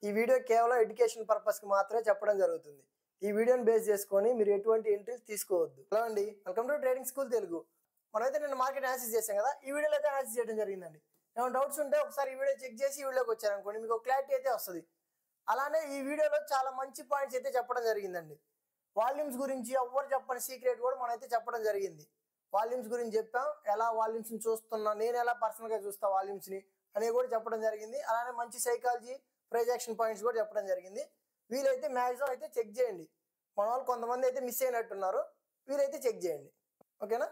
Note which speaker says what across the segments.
Speaker 1: ఈ వీడియో కేవలం ఎడ్యుకేషన్ పర్పస్కి మాత్రమే చెప్పడం జరుగుతుంది. ఈ వీడియోని బేస్ చేసుకొని మీరు ఎటువంటి ఎంట్రీస్ తీసుకోవద్దు. హలో అండి, welcome to trading school Telugu. మనమైతే నేను మార్కెట్ అనాలిసిస్ చేశాం కదా, ఈ వీడియోలో అయితే అనాలిసిస్ చేయడం జరిగిందండి. ఏమైనా డౌట్స్ ఉంటే ఒకసారి ఈ వీడియో చెక్ చేసి ఈ వీడియోకి వచ్చారనుకోండి, మీకు క్లారిటీ అయితే వస్తుంది. అలానే ఈ వీడియోలో చాలా మంచి పాయింట్స్ అయితే చెప్పడం జరిగిందండి. వాల్యూమ్స్ గురించి ఎవరు చెప్పని సీక్రెట్ కూడా మనమైతే చెప్పడం జరిగింది. వాల్యూమ్స్ గురించి చెప్పాం, ఎలా వాల్యూమ్స్ని చూస్తున్నా, నేను ఎలా పర్సనల్గా చూస్తా వాల్యూమ్స్ని అనేవి కూడా చెప్పడం జరిగింది. అలానే మంచి సైకాలజీ ప్రైజ్ యాక్షన్ పాయింట్స్ కూడా చెప్పడం జరిగింది. వీలైతే మ్యాక్సిమం అయితే చెక్ చేయండి. మన వాళ్ళు కొంతమంది అయితే మిస్ అయినట్టున్నారు, వీలైతే చెక్ చేయండి. ఓకేనా?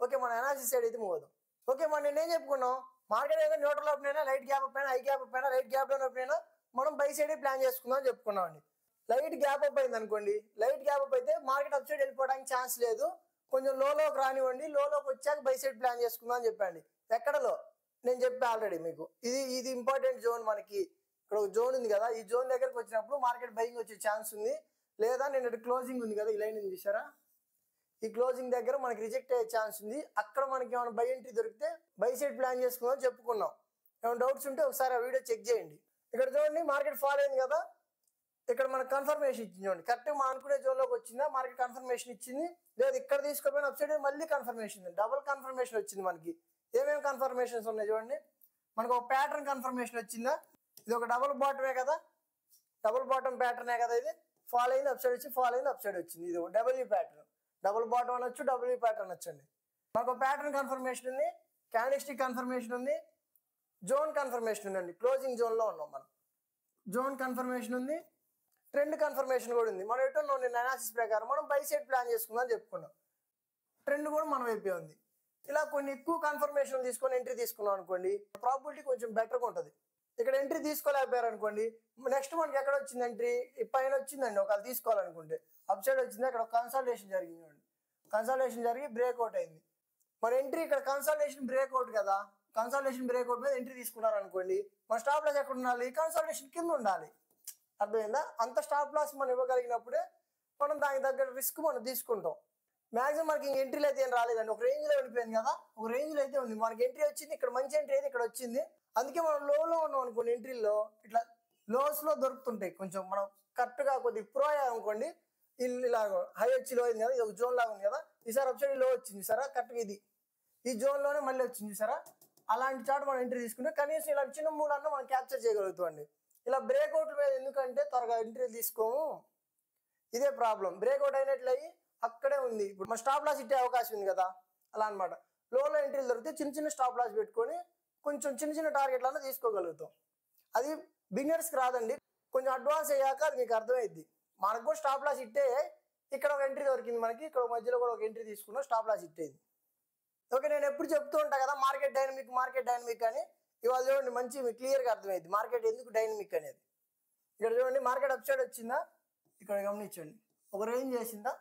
Speaker 1: ఓకే, మన అనాలిసిస్ సైడ్ అయితే మూవ్ అవుదాం. ఓకే, మనం నేను ఏం చెప్పుకున్నాం, మార్కెట్ ఏదో neutral open light gap up అయినా, హై గ్యాప్ అప్ అయినా, లైట్ గ్యాప్ డౌన్ ఓపెన్ అయినా మనం బై సైడ్ ప్లాన్ చేసుకుందాం అని చెప్పుకున్నాం అండి. లైట్ గ్యాప్ అప్ అయింది అనుకోండి, లైట్ గ్యాప్ అప్ అయితే మార్కెట్ అప్ సైడ్ వెళ్ళిపోవడానికి ఛాన్స్ లేదు. కొంచెం లోకి రానివ్వండి, లోకి వచ్చాక బై సైడ్ ప్లాన్ చేసుకుందాం అని చెప్పండి. ఎక్కడలో నేను చెప్పా ఆల్రెడీ మీకు, ఇది ఇంపార్టెంట్ జోన్. మనకి ఇక్కడ ఒక జోన్ ఉంది కదా, ఈ జోన్ దగ్గరకు వచ్చినప్పుడు మార్కెట్ బయింగ్ వచ్చే ఛాన్స్ ఉంది. లేదా నేను క్లోజింగ్ ఉంది కదా, ఈ లైన్ ఉంది చూసారా, ఈ క్లోజింగ్ దగ్గర మనకి రిజెక్ట్ అయ్యే ఛాన్స్ ఉంది. అక్కడ మనకి ఏమైనా బై ఎంట్రీ దొరికితే బై సైడ్ ప్లాన్ చేసుకుందాం చెప్పుకున్నాం. ఏమైనా డౌట్స్ ఉంటే ఒకసారి ఆ వీడియో చెక్ చేయండి. ఇక్కడ చూడండి, మార్కెట్ ఫాల్ అయింది కదా, ఇక్కడ మనకు కన్ఫర్మేషన్ ఇచ్చింది చూడండి. కరెక్ట్గా మనం అనుకునే జోన్లోకి వచ్చిందా, మార్కెట్ కన్ఫర్మేషన్ ఇచ్చింది. లేదు ఇక్కడ తీసుకోపోయిన అప్ సైడ్ మళ్ళీ కన్ఫర్మేషన్, డబుల్ కన్ఫర్మేషన్ వచ్చింది మనకి. ఏమేమి కన్ఫర్మేషన్స్ ఉన్నాయి చూడండి. మనకు ఒక ప్యాటర్న్ కన్ఫర్మేషన్ వచ్చిందా, ఇది ఒక డబుల్ బాటమే కదా, డబుల్ బాటమ్ ప్యాటర్నే కదా, ఇది ఫాల్ అయింది అప్ సైడ్ వచ్చి, ఫాల్ అయింది అప్ సైడ్ వచ్చింది. ఇది డబ్ల్యూ ప్యాటర్న్, డబుల్ బాటమ్ అనొచ్చు, డబ్ల్యూ ప్యాటర్న్ వచ్చండి. మనకు ప్యాటర్న్ కన్ఫర్మేషన్ ఉంది, క్యాండిల్స్టిక్ కన్ఫర్మేషన్ ఉంది, జోన్ కన్ఫర్మేషన్ ఉందండి. క్లోజింగ్ జోన్లో ఉన్నాం మనం. జోన్ కన్ఫర్మేషన్ ఉంది, ట్రెండ్ కన్ఫర్మేషన్ కూడా ఉంది. మనం ఎటు ఉన్నాం, నేను అనాలిసిస్ ప్రకారం మనం బై సైడ్ ప్లాన్ చేసుకుందాం అని చెప్పుకున్నాం. ట్రెండ్ కూడా మనం వైపే ఉంది. ఇలా కొన్ని ఎక్కువ కన్ఫర్మేషన్ తీసుకొని ఎంట్రీ తీసుకున్నాం అనుకోండి, ప్రాబిలిటీ కొంచెం బెటర్గా ఉంటుంది. ఇక్కడ ఎంట్రీ తీసుకోలేకపోయారు అనుకోండి, నెక్స్ట్ మనకి ఎక్కడ వచ్చింది ఎంట్రీ, పైన వచ్చిందండి. ఒకవేళ తీసుకోవాలనుకుంటే అప్ సైడ్ వచ్చింది, అక్కడ కన్సల్టేషన్ జరిగింది, కన్సల్టేషన్ జరిగి బ్రేక్అవుట్ అయింది. మన ఎంట్రీ ఇక్కడ కన్సల్టేషన్ బ్రేక్అవుట్ కదా, కన్సల్టేషన్ బ్రేక్అవుట్ మీద ఎంట్రీ తీసుకున్నారు అనుకోండి, మన స్టాప్ లాస్ ఎక్కడ ఉండాలి, కన్సల్టేషన్ కింద ఉండాలి. అర్థమైందా? అంత స్టాప్ లాస్ మనం ఇవ్వగలిగినప్పుడే మనం దానికి దగ్గర రిస్క్ మనం తీసుకుంటాం. మ్యాక్సిమం మనకి ఇంక ఎంట్రీలు అయితే ఏం రాలేదండి, ఒక రేంజ్లో వెళ్ళిపోయింది కదా, ఒక రేంజ్లో అయితే ఉంది. మనకి ఎంట్రీ వచ్చింది, ఇక్కడ మంచి ఎంట్రీ అయితే ఇక్కడ వచ్చింది. అందుకే మనం లోలో ఉన్నాం అనుకోండి, ఎంట్రీలో ఇట్లా లోస్లో దొరుకుతుంటాయి. కొంచెం మనం కరెక్ట్గా కొద్దిగా ప్రో అనుకోండి, ఇలాగ హై వచ్చి లో అయింది కదా, ఇది ఒక జోన్ లాగా ఉంది కదా, ఈసారి అప్ సైడ్ లో వచ్చింది సరే, కరెక్ట్గా ఇది ఈ జోన్లోనే మళ్ళీ వచ్చింది సరే. అలాంటి చాట్ మనం ఎంట్రీ తీసుకుంటే కనీసం ఇలాంటి చిన్న మూలన్నా మనం క్యాప్చర్ చేయగలుగుతామండి. ఇలా బ్రేక్అవుట్ మీద ఎందుకంటే త్వరగా ఎంట్రీ తీసుకోము, ఇదే ప్రాబ్లం. బ్రేక్అవుట్ అయినట్లు అయ్యి అక్కడే ఉంది. ఇప్పుడు మన స్టాప్ లాస్ ఇట్టే అవకాశం ఉంది కదా, అలా అనమాట. లోలో ఎంట్రీలు దొరికితే చిన్న చిన్న స్టాప్ లాస్ పెట్టుకొని కొంచెం చిన్న చిన్న టార్గెట్లన్నా తీసుకోగలుగుతాం. అది బిగినర్స్కి రాదండి, కొంచెం అడ్వాన్స్ అయ్యాక అది మీకు అర్థమైద్ది. మనకు కూడా స్టాప్ లాస్ ఇట్టే, ఇక్కడ ఒక ఎంట్రీ దొరికింది మనకి, ఇక్కడ మధ్యలో కూడా ఒక ఎంట్రీ తీసుకున్నాం, స్టాప్ లాస్ ఇట్టేది. ఓకే, నేను ఎప్పుడు చెప్తూ ఉంటాను కదా మార్కెట్ డైనమిక్ అని. ఇవాళ చూడండి, మంచి క్లియర్గా అర్థమైంది మార్కెట్ ఎందుకు డైనమిక్ అనేది. ఇక్కడ చూడండి, మార్కెట్ అప్ సైడ్ వచ్చిందా, ఇక్కడ గమనించండి, ఒక రేంజ్ చేసిందా,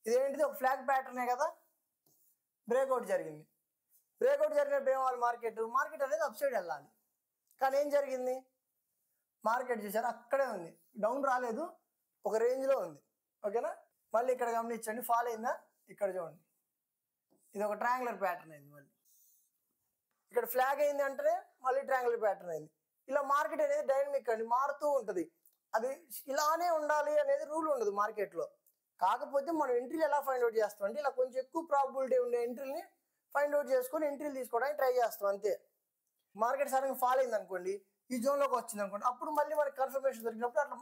Speaker 1: ఇదేంటిది ఒక ఫ్లాగ్ ప్యాటర్నే కదా, బ్రేక్అవుట్ జరిగింది. బ్రేక్అవుట్ జరిగినప్పుడు ఏమవ్వాలి, మార్కెట్ అనేది అప్ సైడ్ వెళ్ళాలి. కానీ ఏం జరిగింది, మార్కెట్ చూసారు అక్కడే ఉంది, డౌన్ రాలేదు, ఒక రేంజ్లో ఉంది. ఓకేనా? మళ్ళీ ఇక్కడ గమనించండి, ఫాల్ అయిందా, ఇక్కడ చూడండి, ఇది ఒక ట్రయాంగులర్ ప్యాటర్న్ అయింది. మళ్ళీ ఇక్కడ ఫ్లాగ్ అయింది అంటే మళ్ళీ ట్రయాంగులర్ ప్యాటర్న్ అయింది. ఇలా మార్కెట్ అనేది డైనమిక్ అండి, మారుతూ ఉంటుంది. అది ఇలానే ఉండాలి అనేది రూల్ ఉండదు మార్కెట్లో. కాకపోతే మనం ఎంట్రీలు ఎలా ఫైండ్ అవుట్ చేస్తాం అంటే, ఇలా కొంచెం ఎక్కువ ప్రాబిలిటీ ఉండే ఎంట్రీని ఫైండ్ అవుట్ చేసుకొని ఎంట్రీలు తీసుకోవడానికి ట్రై చేస్తాం అంతే. మార్కెట్ సడన్గా ఫాల్ అయింది అనుకోండి, ఈ జోన్లోకి వచ్చింది అనుకోండి, అప్పుడు మళ్ళీ మనకి కన్ఫర్మేషన్ దొరికినప్పుడు అట్లా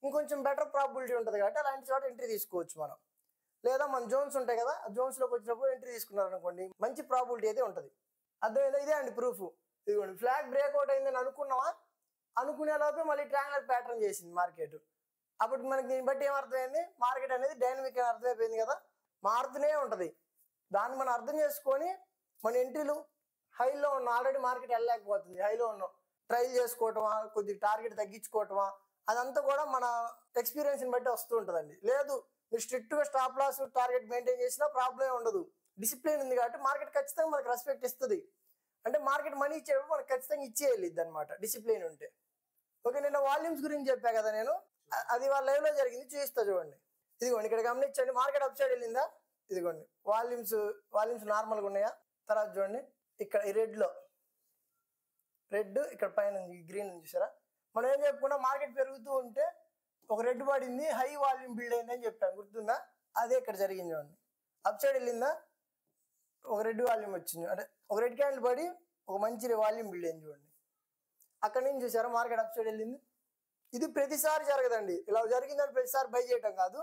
Speaker 1: ఇంకొంచెం బెటర్ ప్రాబిలిటీ ఉంటుంది కాబట్టి అలాంటి చోట ఎంట్రీ తీసుకోవచ్చు మనం. లేదా మన జోన్స్ ఉంటాయి కదా, ఆ జోన్స్లోకి వచ్చినప్పుడు ఎంట్రీ తీసుకున్నారు అనుకోండి, మంచి ప్రాబిలిటీ అయితే ఉంటుంది. అర్థమైందా? ఇదే అండి ప్రూఫ్. ఇదిగోండి, ఫ్లాగ్ బ్రేక్అవుట్ అయిందని అనుకున్నావా, అనుకునే లోపే మళ్ళీ ట్రయాంగులర్ ప్యాటర్న్ చేసింది మార్కెట్. అప్పుడు మనకి దీన్ని బట్టి ఏమర్థమైంది, మార్కెట్ అనేది డైనమిక్ అని అర్థమైపోయింది కదా, మారుతూనే ఉంటుంది. దాన్ని మనం అర్థం చేసుకొని మన ఎంట్రీలు హైలో ఉన్న, ఆల్రెడీ మార్కెట్ వెళ్ళలేకపోతుంది, హైలో ఉన్నాం, ట్రైల్ చేసుకోవటమా, కొద్దిగా టార్గెట్ తగ్గించుకోవటమా, అదంతా కూడా మన ఎక్స్పీరియన్స్ని బట్టి వస్తూ ఉంటుందండి. లేదు మీరు స్ట్రిక్ట్గా స్టాప్ లాస్ టార్గెట్ మెయింటైన్ చేసినా ప్రాబ్లం ఉండదు, డిసిప్లిన్ ఉంది కాబట్టి మార్కెట్ ఖచ్చితంగా మనకు రెస్పెక్ట్ ఇస్తుంది. అంటే మార్కెట్ మనీ ఇచ్చేటప్పుడు మనకు ఖచ్చితంగా ఇచ్చేయాలి అనమాట, డిసిప్లిన్ ఉంటే. ఓకే, నిన్న వాల్యూమ్స్ గురించి చెప్పా కదా నేను, అది వాళ్ళ లైవ్లో జరిగింది, చూపిస్తా చూడండి. ఇదిగోండి, ఇక్కడ గమనించండి, మార్కెట్ అప్ సైడ్ వెళ్ళిందా, ఇదిగోండి వాల్యూమ్స్ నార్మల్గా ఉన్నాయా, తర్వాత చూడండి ఇక్కడ ఈ రెడ్, ఇక్కడ పైన గ్రీన్ ఉంది చూసారా, మనం ఏం చెప్పుకున్నాం, మార్కెట్ పెరుగుతూ ఉంటే ఒక రెడ్ పడింది, హై వాల్యూమ్ బిల్డ్ అయింది అని చెప్పాను, గుర్తుందా? అదే ఇక్కడ జరిగింది చూడండి. అప్ సైడ్ వెళ్ళిందా, ఒక రెడ్ వాల్యూమ్ వచ్చింది, అంటే ఒక రెడ్ క్యాండిల్ పడి ఒక మంచి వాల్యూమ్ బిల్డ్ అయింది చూడండి. అక్కడి నుంచి చూసారా మార్కెట్ అప్ సైడ్ వెళ్ళింది. ఇది ప్రతిసారి జరగదండి, ఇలా జరిగిందని ప్రతిసారి బై చేయటం కాదు.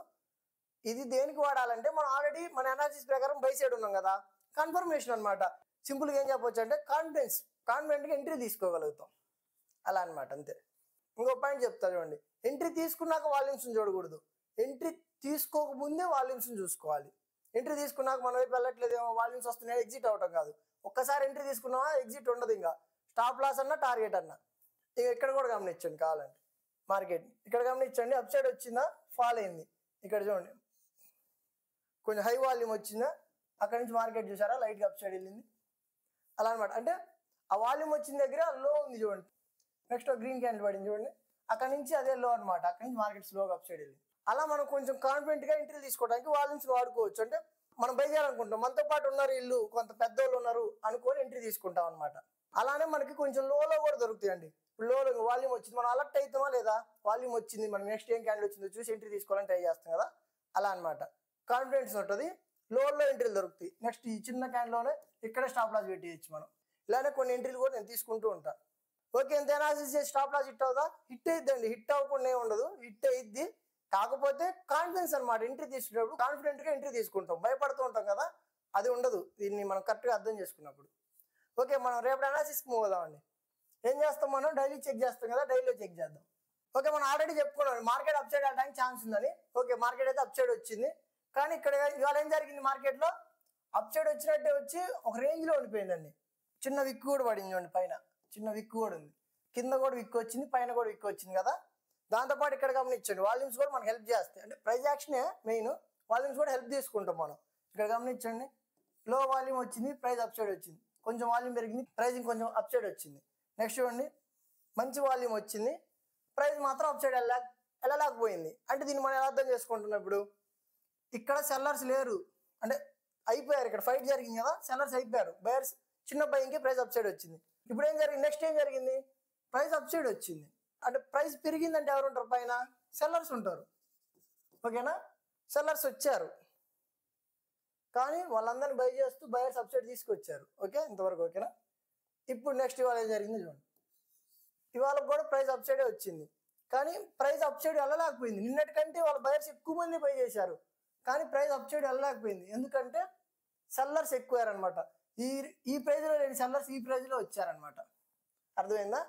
Speaker 1: ఇది దేనికి వాడాలంటే మనం ఆల్రెడీ మన అనాలిసిస్ ప్రకారం బై సైడ్ ఉన్నాం కదా, కన్ఫర్మేషన్ అనమాట. సింపుల్గా ఏం చెప్పొచ్చు అంటే కాన్ఫిడెంట్గా ఎంట్రీ తీసుకోగలుగుతాం, అలా అనమాట, అంతే. ఇంకో పాయింట్ చెప్తా చూడండి, ఎంట్రీ తీసుకున్నాక వాల్యూమ్స్ని చూడకూడదు, ఎంట్రీ తీసుకోకముందే వాల్యూమ్స్ని చూసుకోవాలి. ఎంట్రీ తీసుకున్నాక మన వైపు వెళ్ళట్లేదు, ఏమో వాల్యూమ్స్ వస్తున్నాయి ఎగ్జిట్ అవటం కాదు. ఒక్కసారి ఎంట్రీ తీసుకున్నావా ఎగ్జిట్ ఉండదు, ఇంకా స్టాప్ లాస్ అన్నా టార్గెట్ అన్నా. ఇక ఇక్కడ కూడా గమనించండి కావాలంటే మార్కెట్ ఇక్కడ గమనించండి, అప్ సైడ్ వచ్చిందా, ఫాల్ అయింది, ఇక్కడ చూడండి కొంచెం హై వాల్యూమ్ వచ్చిందా, అక్కడ నుంచి మార్కెట్ చూసారా లైట్గా అప్ సైడ్ వెళ్ళింది, అలా అనమాట. అంటే ఆ వాల్యూమ్ వచ్చిన దగ్గర లో ఉంది చూడండి, నెక్స్ట్ గ్రీన్ క్యాండిల్ పడింది చూడండి, అక్కడ నుంచి అదే లో అనమాట, అక్కడ నుంచి మార్కెట్ స్లోగా అప్ సైడ్ వెళ్ళింది. అలా మనం కొంచెం కాన్ఫిడెంట్గా ఎంట్రీ తీసుకోవడానికి వాల్యూమ్స్ వాడుకోవచ్చు. అంటే మనం బై చేయాలనుకుంటాం, మనతో పాటు ఉన్నారు వీళ్ళు, కొంత పెద్దోళ్ళు ఉన్నారు అనుకొని ఎంట్రీ తీసుకుంటాం అనమాట. అలానే మనకి కొంచెం లోలో కూడా దొరుకుతాయండి. ఇప్పుడు లోలో వాల్యూమ్ వచ్చింది, మనం అలర్ట్ అవుతామా లేదా, వాల్యూమ్ వచ్చింది, మనం నెక్స్ట్ ఏం క్యాండిల్ వచ్చిందో చూసి ఎంట్రీ తీసుకోవాలని ట్రై చేస్తాం కదా, అలా అనమాట. కాన్ఫిడెన్స్ ఉంటుంది, లోలో ఎంట్రీలు దొరుకుతాయి. నెక్స్ట్ ఈ చిన్న క్యాండ్లోనే ఇక్కడ స్టాప్ లాస్ పెట్టేయచ్చు మనం. ఇలానే కొన్ని ఎంట్రీలు కూడా నేను తీసుకుంటూ ఉంటాను. ఓకే, ఎంత అనాలిసిస్ చేసి స్టాప్ లాస్ హిట్ అవుదా, హిట్ అయిద్దండి, హిట్ అవ్వకుండా ఉండదు, హిట్ అయిద్ది. కాకపోతే కాన్ఫిడెన్స్ అనమాట, ఎంట్రీ తీసుకునేటప్పుడు కాన్ఫిడెంట్గా ఎంట్రీ తీసుకుంటాం, భయపడుతూ ఉంటాం కదా, అది ఉండదు. దీన్ని మనం కరెక్ట్గా అర్థం చేసుకున్నప్పుడు. ఓకే, మనం రేపు అనాలిసిస్కి మూవ్ అవుదామండి. ఏం చేస్తాం, మనం డైలీ చెక్ చేస్తాం కదా, డైలీలో చెక్ చేద్దాం. ఓకే, మనం ఆల్రెడీ చెప్పుకున్నాం మార్కెట్ అప్ సైడ్ వెళ్ళడానికి ఛాన్స్ ఉందని. ఓకే, మార్కెట్ అయితే అప్ సైడ్ వచ్చింది, కానీ ఇక్కడ ఇవాళ ఏం జరిగింది, మార్కెట్లో అప్ సైడ్ వచ్చినట్టే వచ్చి ఒక రేంజ్లో ఉండిపోయిందండి. చిన్న విక్కు కూడా పడింది చూడండి, పైన చిన్న విక్కు కూడా ఉంది, కింద కూడా విక్కు వచ్చింది, పైన కూడా విక్కు వచ్చింది కదా. దాంతోపాటు ఇక్కడ గమనించండి, వాల్యూమ్స్ కూడా మనకు హెల్ప్ చేస్తాయి. అంటే ప్రైస్ యాక్షనే మెయిన్, వాల్యూమ్స్ కూడా హెల్ప్ తీసుకుంటాం మనం. ఇక్కడ గమనించండి, లో వాల్యూమ్ వచ్చింది, ప్రైస్ అప్ సైడ్ వచ్చింది, కొంచెం వాల్యూమ్ పెరిగింది, ప్రైస్ ఇంకొంచెం అప్ సైడ్ వచ్చింది. నెక్స్ట్ చూడండి, మంచి వాల్యూమ్ వచ్చింది, ప్రైస్ మాత్రం అప్ సైడ్ వెళ్ళలేకపోయింది. అంటే దీన్ని మనం ఎలా అర్థం చేసుకుంటున్నాం, ఇప్పుడు ఇక్కడ సెల్లర్స్ లేరు, అంటే అయిపోయారు, ఇక్కడ ఫైట్ జరిగింది కదా, సెల్లర్స్ అయిపోయారు, బయర్స్ చిన్న బయింగ్కి ప్రైస్ అప్ సైడ్ వచ్చింది. ఇప్పుడు ఏం జరిగింది, నెక్స్ట్ ఏం జరిగింది, ప్రైస్ అప్ సైడ్ వచ్చింది. అంటే ప్రైస్ పెరిగిందంటే ఎవరు ఉంటారు, పైన సెల్లర్స్ ఉంటారు. ఓకేనా, సెల్లర్స్ వచ్చారు, కానీ వాళ్ళందరినీ బై చేస్తూ బయర్స్ అప్ సైడ్ తీసుకొచ్చారు. ఓకే, ఇంతవరకు ఓకేనా. ఇప్పుడు నెక్స్ట్ ఇవాళ ఏం జరిగింది చూడండి, ఇవాళ కూడా ప్రైస్ అప్ సైడే వచ్చింది, కానీ ప్రైస్ అప్ సైడ్ వెళ్ళలేకపోయింది. నిన్నటికంటే వాళ్ళ బయర్స్ ఎక్కువ మంది బై చేశారు, కానీ ప్రైస్ అప్ సైడ్ వెళ్ళలేకపోయింది. ఎందుకంటే సెల్లర్స్ ఎక్కువారనమాట. ఈ ప్రైజ్లో లేని సెల్లర్స్ ఈ ప్రైజ్లో వచ్చారనమాట. అర్థమైందా,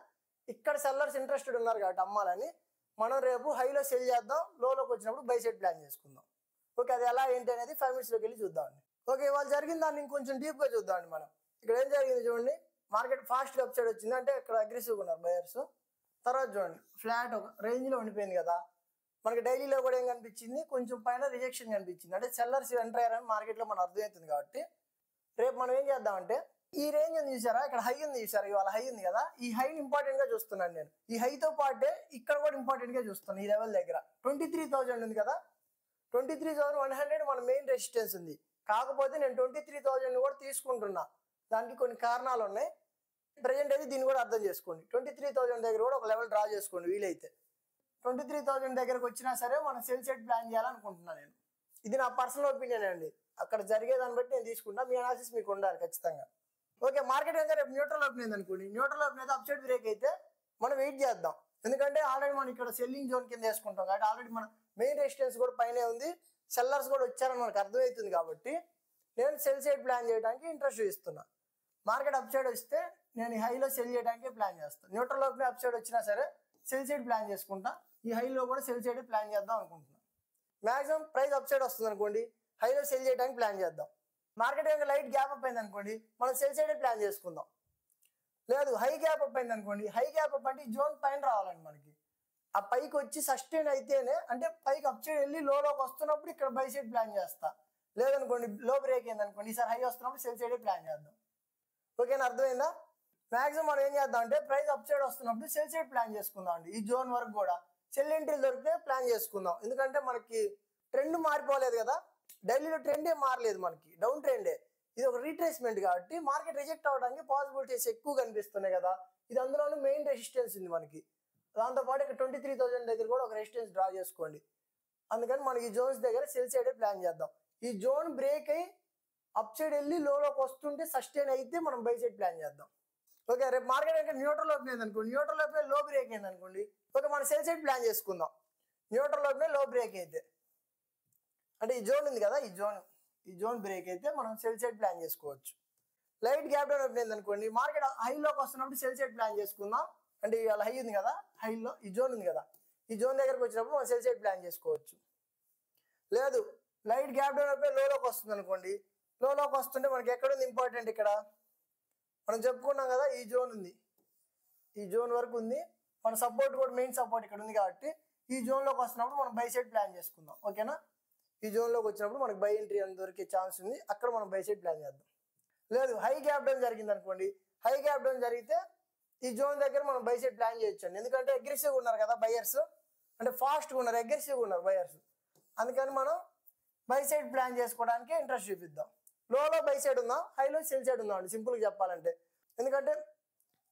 Speaker 1: ఇక్కడ సెల్లర్స్ ఇంట్రెస్టెడ్ ఉన్నారు కాబట్టి అమ్మాలని. మనం రేపు హైలో సెల్ చేద్దాం, లోలోకి వచ్చినప్పుడు బై సైడ్ ప్లాన్ చేసుకుందాం. ఓకే, అది ఎలా ఏంటి అనేది 5 minutesలోకి వెళ్ళి చూద్దామండి. ఓకే, ఇవాళ జరిగిన దాన్ని ఇంకొంచెం డీప్గా చూద్దామండి మనం. ఇక్కడ ఏం జరిగింది చూడండి, మార్కెట్ ఫాస్ట్గా అప్ సైడ్ వచ్చింది, అంటే ఇక్కడ అగ్రెసివ్గా ఉన్నారు బయర్స్. తర్వాత చూడండి, ఫ్లాట్ ఒక రేంజ్లో ఉండిపోయింది కదా. మనకి డైలీలో కూడా ఏం కనిపించింది, కొంచెం పైన రిజెక్షన్ కనిపించింది, అంటే సెల్లర్స్ ఎంటర్ అయ్యారని మార్కెట్లో మనం అర్థమవుతుంది. కాబట్టి రేపు మనం ఏం చేద్దామంటే, ఈ రేంజ్ ఉంది చూసారా, ఇక్కడ హై ఉంది చూసారా, ఇవాళ హై ఉంది కదా, ఈ హైని ఇంపార్టెంట్గా చూస్తున్నాను నేను. ఈ హైతో పాటే ఇక్కడ కూడా ఇంపార్టెంట్గా చూస్తున్నాను. ఈ లెవెల్ దగ్గర 23,000 ఉంది కదా, 23,100 మన మెయిన్ రెసిస్టెన్స్ ఉంది. కాకపోతే నేను 23,000 కూడా తీసుకుంటున్నా, దానికి కొన్ని కారణాలు ఉన్నాయి. ప్రజెంట్ అయితే దీన్ని కూడా అర్థం చేసుకోండి. 23,000 దగ్గర కూడా ఒక లెవెల్ డ్రా చేసుకోండి వీలైతే. 23,000 దగ్గరకు వచ్చినా సరే మనం సెల్ సెట్ ప్లాన్ చేయాలనుకుంటున్నాను నేను. ఇది నా పర్సనల్ ఒపీనియన్ అండి, అక్కడ జరిగేదాన్ని బట్టి నేను తీసుకుంటా, మీ అనాలిసిస్ మీకు ఉండాలి ఖచ్చితంగా. ఓకే, మార్కెట్ అయితే రేపు న్యూట్రల్ ఓపెన్ అయింది అనుకోండి, న్యూట్రల్ ఓపెన్ అయితే అప్ సైడ్ బ్రేక్ అయితే మనం వెయిట్ చేద్దాం. ఎందుకంటే ఆల్రెడీ మనం ఇక్కడ సెల్లింగ్ జోన్ కింద వేసుకుంటాం కాబట్టి ఆల్రెడీ మన మెయిన్ రెసిస్టెన్స్ కూడా పైనే ఉంది, సెల్లర్స్ కూడా వచ్చారని మనకు అర్థమవుతుంది. కాబట్టి నేను సెల్ సైడ్ ప్లాన్ చేయడానికి ఇంట్రెస్ట్ చూపిస్తున్నా. మార్కెట్ అప్ సైడ్ వస్తే నేను ఈ హైలో సెల్ చేయడానికి ప్లాన్ చేస్తాను. న్యూట్రల్ ఓపెన్ అప్ సైడ్ వచ్చినా సరే సెల్ సైడ్ ప్లాన్ చేసుకుంటా, ఈ హైలో కూడా సెల్ సైడ్ ప్లాన్ చేద్దాం అనుకుంటున్నాను. మ్యాక్సిమం ప్రైస్ అప్ సైడ్ వస్తుంది అనుకోండి, హైలో సెల్ చేయడానికి ప్లాన్ చేద్దాం. మార్కెట్ కనుక లైట్ గ్యాప్ అప్ అయింది అనుకోండి, మనం సెల్ సైడే ప్లాన్ చేసుకుందాం. లేదు హై గ్యాప్ అప్ అయింది అనుకోండి, హై గ్యాప్ అప్ అంటే ఈ జోన్ పైన రావాలండి మనకి. ఆ పైకి వచ్చి సస్టైన్ అయితేనే, అంటే పైకి అప్ సైడ్ వెళ్ళి లోకి వస్తున్నప్పుడు ఇక్కడ బై సైడ్ ప్లాన్ చేస్తా. లేదనుకోండి లో బ్రేక్ అయింది అనుకోండి, ఈసారి హై వస్తున్నప్పుడు సెల్ సైడే ప్లాన్ చేద్దాం. ఓకేనా, అర్థమైందా. మ్యాక్సిమం మనం ఏం చేద్దాం అంటే ప్రైస్ అప్ సైడ్ వస్తున్నప్పుడు సెల్ సైడ్ ప్లాన్ చేసుకుందాం అండి. ఈ జోన్ వరకు కూడా సెల్ ఎంట్రీలు దొరికితే ప్లాన్ చేసుకుందాం. ఎందుకంటే మనకి ట్రెండ్ మారిపోలేదు కదా, డైలీలో ట్రెండే మారలేదు, మనకి డౌన్ ట్రెండే. ఇది ఒక రీట్రేస్మెంట్ కాబట్టి మార్కెట్ రిజెక్ట్ అవడానికి పాసిబిలిటీస్ ఎక్కువ కనిపిస్తున్నాయి కదా. ఇది అందులోనూ మెయిన్ రెసిస్టెన్స్ ఉంది మనకి. దాంతోపాటు ఇక్కడ 23,000 దగ్గర కూడా ఒక రెసిస్టెన్స్ డ్రా చేసుకోండి. అందుకని మనకి ఈ జోన్స్ దగ్గర సెల్ సైడే ప్లాన్ చేద్దాం. ఈ జోన్ బ్రేక్ అయ్యి అప్ సైడ్ వెళ్ళి లోలోకి వస్తుంటే సస్టైన్ అయితే మనం బై సైడ్ ప్లాన్ చేద్దాం. ఓకే, రేపు మార్కెట్ అంటే న్యూట్రల్ ఓపెన్ అయింది అనుకోండి, న్యూట్రల్ ఓపెన్ లో బ్రేక్ అయింది అనుకోండి, ఓకే మనం సెల్ సైడ్ ప్లాన్ చేసుకుందాం. న్యూట్రల్ ఓపెన్ లో బ్రేక్ అయితే అంటే ఈ జోన్ ఉంది కదా, ఈ జోన్ బ్రేక్ అయితే మనం సెల్ సైడ్ ప్లాన్ చేసుకోవచ్చు. లైట్ గ్యాప్ డౌన్ ఓపెన్ అయింది అనుకోండి, మార్కెట్ హైలోకి వస్తున్నప్పుడు సెల్ సైడ్ ప్లాన్ చేసుకుందాం. అంటే ఇవాళ హై ఉంది కదా, హైలో ఈ జోన్ ఉంది కదా, ఈ జోన్ దగ్గరకు వచ్చినప్పుడు మనం సెల్ సైడ్ ప్లాన్ చేసుకోవచ్చు. లేదు లైట్ గ్యాప్ డౌన్ అయిపోయి లోలోకి వస్తుంది అనుకోండి, లోలోకి వస్తుంటే మనకి ఎక్కడుంది ఇంపార్టెంట్, ఇక్కడ మనం చెప్పుకున్నాం కదా ఈ జోన్ ఉంది, ఈ జోన్ వరకు ఉంది. మన సపోర్ట్ కూడా మెయిన్ సపోర్ట్ ఇక్కడ ఉంది కాబట్టి ఈ జోన్లోకి వస్తున్నప్పుడు మనం బై సైడ్ ప్లాన్ చేసుకుందాం. ఓకేనా, ఈ జోన్లోకి వచ్చినప్పుడు మనకి బై ఎంట్రీ అని దొరికే ఛాన్స్ ఉంది, అక్కడ మనం బై సైడ్ ప్లాన్ చేద్దాం. లేదు హై గ్యాప్ డౌన్ జరిగింది అనుకోండి, హై గ్యాప్ డౌన్ జరిగితే ఈ జోన్ దగ్గర మనం బై సైడ్ ప్లాన్ చేయొచ్చండి. ఎందుకంటే అగ్రెసివ్గా ఉన్నారు కదా బయర్స్, అంటే ఫాస్ట్గా ఉన్నారు, అగ్రెసివ్గా ఉన్నారు బయర్స్. అందుకని మనం బై సైడ్ ప్లాన్ చేసుకోవడానికి ఇంట్రెస్ట్ చూపిద్దాం. లోలో బై సైడ్ ఉందాం, హైలో సెల్ సైడ్ ఉందాం అండి సింపుల్గా చెప్పాలంటే. ఎందుకంటే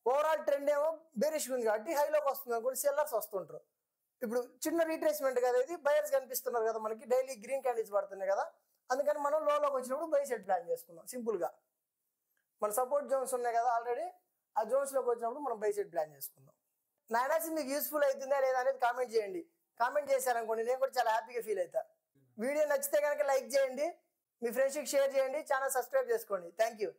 Speaker 1: ఓవరాల్ ట్రెండ్ ఏమో బేరిష్గా ఉంది కాబట్టి హైలోకి వస్తుంది అనుకోండి, సెల్లర్స్ వస్తుంటారు. ఇప్పుడు చిన్న రీట్రేస్మెంట్ కదా ఇది, బయర్స్ కనిపిస్తున్నారు కదా మనకి, డైలీ గ్రీన్ క్యాండిల్స్ పడుతున్నాయి కదా, అందుకని మనం లోలోకి వచ్చినప్పుడు బై సైడ్ ప్లాన్ చేసుకుందాం. సింపుల్గా మన సపోర్ట్ జోన్స్ ఉన్నాయి కదా ఆల్రెడీ, ఆ జోన్స్లోకి వచ్చినప్పుడు మనం బై సైడ్ ప్లాన్ చేసుకుందాం. నా అనాలిసిస్ మీకు యూస్ఫుల్ అవుతుందా లేదా అనేది కామెంట్ చేయండి. కామెంట్ చేశారనుకోండి నేను కూడా చాలా హ్యాపీగా ఫీల్ అవుతా. వీడియో నచ్చితే కనుక లైక్ చేయండి, మీ ఫ్రెండ్స్కి షేర్ చేయండి, ఛానల్ సబ్స్క్రైబ్ చేసుకోండి. Thank you.